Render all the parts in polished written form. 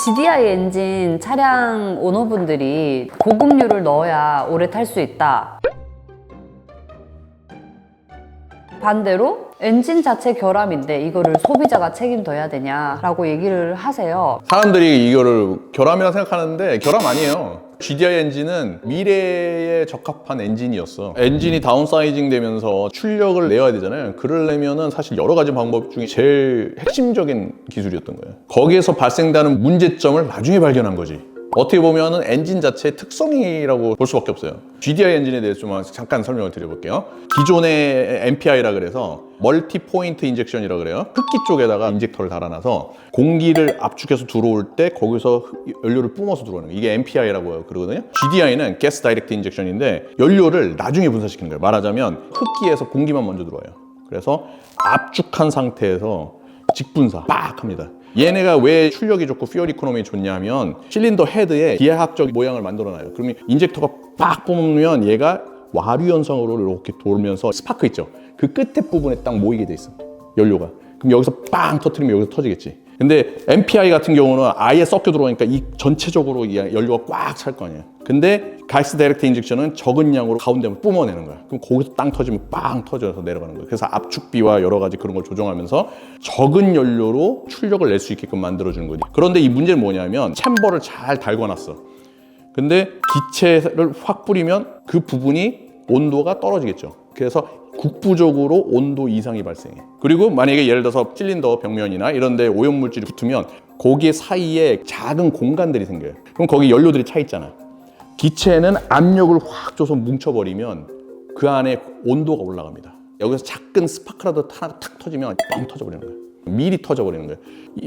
GDI 엔진 차량 오너분들이 고급류를 넣어야 오래 탈 수 있다. 반대로 엔진 자체 결함인데 이거를 소비자가 책임져야 되냐라고 얘기를 하세요. 사람들이 이거를 결함이라 생각하는데 결함 아니에요. GDI 엔진은 미래에 적합한 엔진이었어. 엔진이 다운사이징 되면서 출력을 내야 되잖아요. 그러려면은 사실 여러 가지 방법 중에 제일 핵심적인 기술이었던 거예요. 거기에서 발생되는 문제점을 나중에 발견한 거지. 어떻게 보면은 엔진 자체의 특성이라고 볼 수밖에 없어요. GDI 엔진에 대해서 좀 잠깐 설명을 드려볼게요. 기존의 MPI라 그래서 멀티 포인트 인젝션이라 그래요. 흡기 쪽에다가 인젝터를 달아놔서 공기를 압축해서 들어올 때 거기서 연료를 뿜어서 들어오는 거예요. 이게 MPI라고 그러거든요. GDI는 가스 다이렉트 인젝션인데 연료를 나중에 분사시키는 거예요. 말하자면 흡기에서 공기만 먼저 들어와요. 그래서 압축한 상태에서 직분사 빡 합니다. 얘네가 왜 출력이 좋고 퓨얼 이코노미 좋냐면 실린더 헤드에 기하학적 모양을 만들어놔요. 그러면 인젝터가 빡 뿜으면 얘가 와류 현상으로 이렇게 돌면서 스파크 있죠? 그 끝에 부분에 딱 모이게 돼 있어, 연료가. 그럼 여기서 빵 터트리면 여기서 터지겠지. 근데 MPI 같은 경우는 아예 섞여 들어오니까 이 전체적으로 이 연료가 꽉 찰 거 아니에요. 근데 가스 다이렉트 인젝션은 적은 양으로 가운데만 뿜어내는 거야. 그럼 거기서 땅 터지면 빵 터져서 내려가는 거예요. 그래서 압축비와 여러 가지 그런 걸 조정하면서 적은 연료로 출력을 낼 수 있게끔 만들어주는 거지. 그런데 이 문제는 뭐냐면 챔버를 잘 달궈놨어. 근데 기체를 확 뿌리면 그 부분이 온도가 떨어지겠죠. 그래서 국부적으로 온도 이상이 발생해. 그리고 만약에 예를 들어서 실린더 벽면이나 이런 데 오염물질이 붙으면 거기 사이에 작은 공간들이 생겨요. 그럼 거기 연료들이 차 있잖아. 기체는 압력을 확 줘서 뭉쳐버리면 그 안에 온도가 올라갑니다. 여기서 작은 스파크라도 탁 터지면 뻥 터져버리는 거예요. 미리 터져버리는 거예요.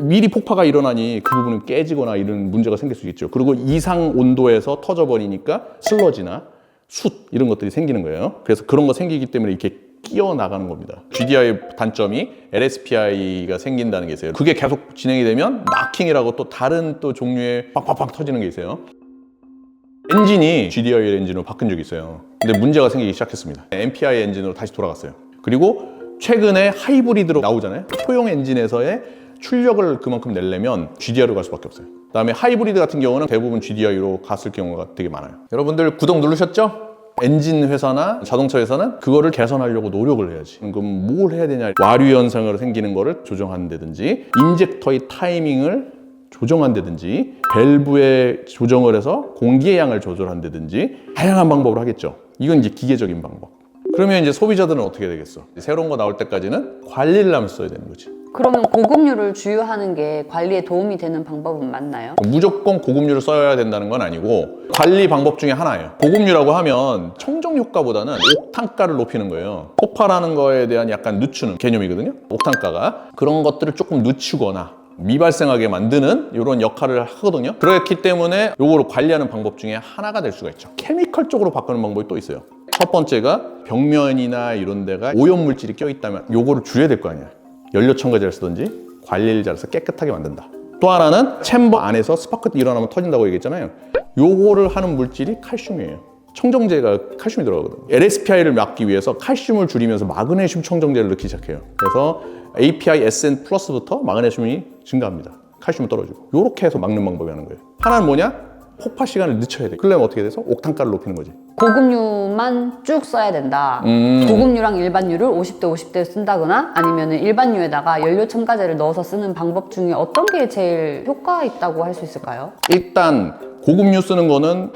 미리 폭파가 일어나니 그 부분은 깨지거나 이런 문제가 생길 수 있죠. 그리고 이상 온도에서 터져버리니까 슬러지나 숯 이런 것들이 생기는 거예요. 그래서 그런 거 생기기 때문에 이렇게 끼어 나가는 겁니다. GDI 단점이 LSPI가 생긴다는 게 있어요. 그게 계속 진행이 되면 마킹이라고 또 다른 또 종류의 팍팍팍 터지는 게 있어요. 엔진이 GDI 엔진으로 바뀐 적이 있어요. 근데 문제가 생기기 시작했습니다. MPI 엔진으로 다시 돌아갔어요. 그리고 최근에 하이브리드로 나오잖아요. 소형 엔진에서의 출력을 그만큼 내려면 GDI로 갈 수밖에 없어요. 그다음에 하이브리드 같은 경우는 대부분 GDI로 갔을 경우가 되게 많아요. 여러분들 구독 누르셨죠? 엔진 회사나 자동차 회사는 그거를 개선하려고 노력을 해야지. 그럼 뭘 해야 되냐? 와류 현상으로 생기는 거를 조정한다든지, 인젝터의 타이밍을 조정한다든지, 밸브에 조정을 해서 공기의 양을 조절한다든지 다양한 방법을 하겠죠. 이건 이제 기계적인 방법. 그러면 이제 소비자들은 어떻게 해야 되겠어? 새로운 거 나올 때까지는 관리를 하면서 써야 되는 거지. 그러면 고급류를 주유하는 게 관리에 도움이 되는 방법은 맞나요? 무조건 고급류를 써야 된다는 건 아니고 관리 방법 중에 하나예요. 고급류라고 하면 청정 효과보다는 옥탄가를 높이는 거예요. 폭발하는 거에 대한 약간 늦추는 개념이거든요. 옥탄가가 그런 것들을 조금 늦추거나 미발생하게 만드는 이런 역할을 하거든요. 그렇기 때문에 이거를 관리하는 방법 중에 하나가 될 수가 있죠. 케미컬 쪽으로 바꾸는 방법이 또 있어요. 첫 번째가 벽면이나 이런 데가 오염물질이 껴있다면 요거를 줄여야 될 거 아니야. 연료 첨가제를 쓰든지 관리를 잘해서 깨끗하게 만든다. 또 하나는 챔버 안에서 스파크 일어나면 터진다고 얘기했잖아요. 요거를 하는 물질이 칼슘이에요. 청정제가 칼슘이 들어가거든요. LSPI를 막기 위해서 칼슘을 줄이면서 마그네슘 청정제를 넣기 시작해요. 그래서 API SN 플러스부터 마그네슘이 증가합니다. 칼슘이 떨어지고. 요렇게 해서 막는 방법이 하는 거예요. 하나는 뭐냐? 폭파 시간을 늦춰야 돼. 그러려면 어떻게 돼서? 옥탄가를 높이는 거지. 고급류만 쭉 써야 된다. 고급류랑 일반류를 50대 50대 쓴다거나 아니면 일반류에다가 연료 첨가제를 넣어서 쓰는 방법 중에 어떤 게 제일 효과가 있다고 할 수 있을까요? 일단 고급류 쓰는 거는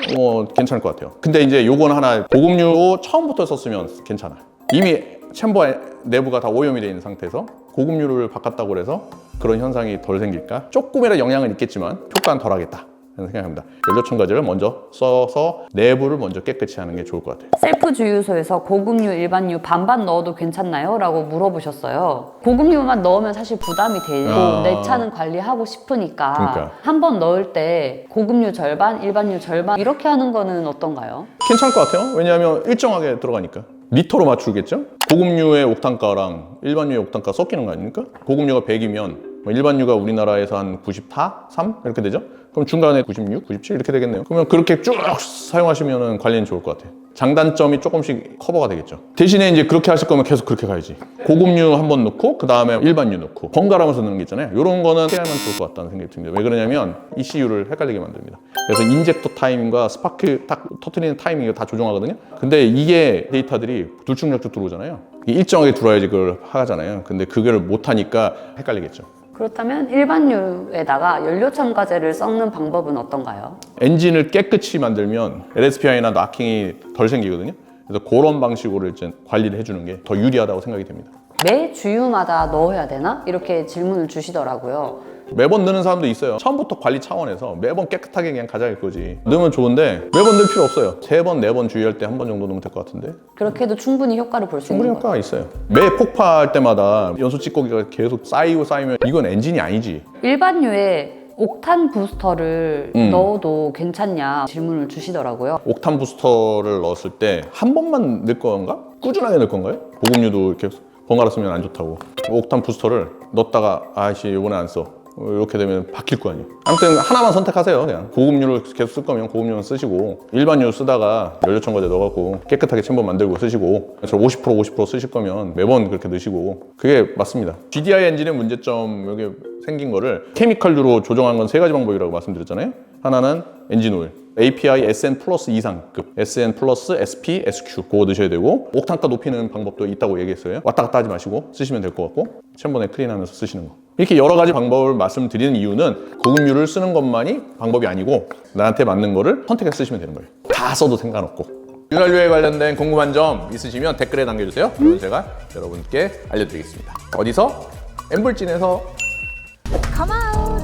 괜찮을 것 같아요. 근데 이제 요건 하나, 고급류로 처음부터 썼으면 괜찮아. 이미 챔버 내부가 다 오염이 되어 있는 상태에서 고급류를 바꿨다고 해서 그런 현상이 덜 생길까? 조금이라 영향은 있겠지만 효과는 덜 하겠다 생각합니다. 연료 첨가제를 먼저 써서 내부를 먼저 깨끗이 하는 게 좋을 것 같아요. 셀프 주유소에서 고급류, 일반류 반반 넣어도 괜찮나요? 라고 물어보셨어요. 고급류만 넣으면 사실 부담이 되고 내 차는 관리하고 싶으니까 그러니까. 한 번 넣을 때 고급류 절반, 일반류 절반 이렇게 하는 거는 어떤가요? 괜찮을 것 같아요. 왜냐하면 일정하게 들어가니까. 리터로 맞추겠죠? 고급류의 옥탄가랑 일반류의 옥탄가 섞이는 거 아닙니까? 고급류가 100이면 뭐 일반유가 우리나라에서 한 94, 3 이렇게 되죠. 그럼 중간에 96, 97 이렇게 되겠네요. 그러면 그렇게 쭉 사용하시면 관리는 좋을 것 같아요. 장단점이 조금씩 커버가 되겠죠. 대신에 이제 그렇게 하실 거면 계속 그렇게 가야지. 고급류 한번 넣고 그 다음에 일반유 넣고 번갈아가면서 넣는 게 있잖아요. 이런 거는 피하면 좋을 것 같다는 생각이 듭니다. 왜 그러냐면 ECU를 헷갈리게 만듭니다. 그래서 인젝터 타이밍과 스파크 딱 터트리는 타이밍을 다 조정하거든요. 근데 이게 데이터들이 dur축력적 들어오잖아요. 일정하게 들어와야지 그걸 하잖아요. 근데 그걸 못하니까 헷갈리겠죠. 그렇다면 일반유에다가 연료 첨가제를 섞는 방법은 어떤가요? 엔진을 깨끗이 만들면 LSPI나 나킹이 덜 생기거든요. 그래서 그런 방식으로 이제 관리를 해주는 게 더 유리하다고 생각이 됩니다. 매 주유마다 넣어야 되나? 이렇게 질문을 주시더라고요. 매번 넣는 사람도 있어요. 처음부터 관리 차원에서 매번 깨끗하게 그냥 가자 이거지. 넣으면 좋은데 매번 넣을 필요 없어요. 3번, 4번 주유할 때 한 번 정도 넣으면 될 것 같은데. 그렇게 해도 충분히 효과를 볼 수 충분히 있는 거예요. 효과가 있어요. 매 폭파할 때마다 연소 찌꺼기가 계속 쌓이면 이건 엔진이 아니지. 일반유에 옥탄 부스터를 넣어도 괜찮냐 질문을 주시더라고요. 옥탄 부스터를 넣었을 때 한 번만 넣을 건가? 꾸준하게 넣을 건가요? 보급류도 이렇게 번갈아 쓰면 안 좋다고. 옥탄 부스터를 넣었다가 아이씨 이번에 안 써. 이렇게 되면 바뀔 거 아니에요. 아무튼 하나만 선택하세요. 그냥 고급류를 계속 쓸 거면 고급류는 쓰시고 일반유 쓰다가 연료 첨가제 넣어갖고 깨끗하게 챔버 만들고 쓰시고 50% 쓰실 거면 매번 그렇게 넣으시고 그게 맞습니다. GDI 엔진의 문제점 여기 생긴 거를 케미컬류로 조정한 건 3가지 방법이라고 말씀드렸잖아요. 하나는 엔진 오일, API SN 플러스 이상급, SN 플러스 SP, SQ 그거 넣으셔야 되고 옥탄가 높이는 방법도 있다고 얘기했어요. 왔다 갔다 하지 마시고 쓰시면 될 것 같고 챔버에 클린하면서 쓰시는 거. 이렇게 여러 가지 방법을 말씀드리는 이유는 고급류를 쓰는 것만이 방법이 아니고 나한테 맞는 거를 선택해서 쓰시면 되는 거예요. 다 써도 상관없고. 윤활유에 관련된 궁금한 점 있으시면 댓글에 남겨주세요. 그러면 제가 여러분께 알려드리겠습니다. 어디서? 엠블진에서 Come on!